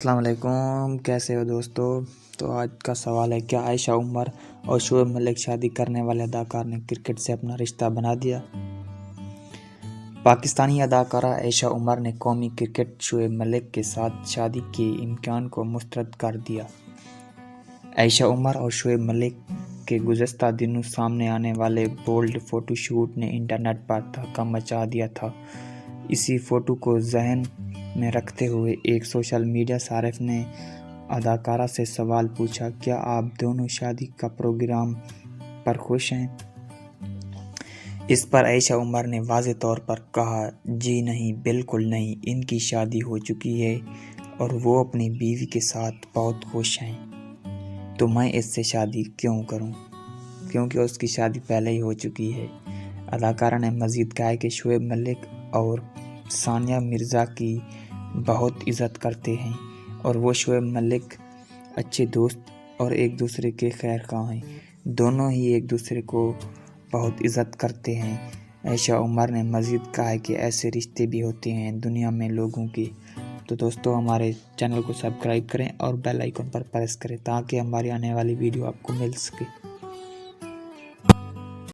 السلام علیکم، کیسے ہو دوستو؟ تو آج کا سوال ہے، کیا عائشہ عمر اور شعیب ملک شادی کرنے والے اداکار نے کرکٹ سے اپنا رشتہ بنا دیا؟ پاکستانی اداکارہ عائشہ عمر نے قومی کرکٹ شعیب ملک کے ساتھ شادی کے امکان کو مسترد کر دیا۔ عائشہ عمر اور شعیب ملک کے گزشتہ دنوں سامنے آنے والے بولڈ فوٹو شوٹ نے انٹرنیٹ پر تہلکہ مچا دیا تھا۔ اسی فوٹو کو ذہن میں رکھتے ہوئے ایک سوشل میڈیا صارف نے اداکارہ سے سوال پوچھا، کیا آپ دونوں شادی کا پروگرام پر خوش ہیں؟ اس پر عائشہ عمر نے واضح طور پر کہا، جی نہیں، بالکل نہیں، ان کی شادی ہو چکی ہے اور وہ اپنی بیوی کے ساتھ بہت خوش ہیں، تو میں اس سے شادی کیوں کروں، کیونکہ اس کی شادی پہلے ہی ہو چکی ہے۔ اداکارہ نے مزید کہا کہ خواہ ملک اور ثانیہ مرزا کی بہت عزت کرتے ہیں اور وہ شعیب ملک اچھے دوست اور ایک دوسرے کے خیر خواہ ہیں، دونوں ہی ایک دوسرے کو بہت عزت کرتے ہیں۔ عائشہ عمر نے مزید کہا کہ ایسے رشتے بھی ہوتے ہیں دنیا میں لوگوں کے۔ تو دوستو، ہمارے چینل کو سبسکرائب کریں اور بیل آئیکن پر پریس کریں تاکہ ہماری آنے والی ویڈیو آپ کو مل سکے۔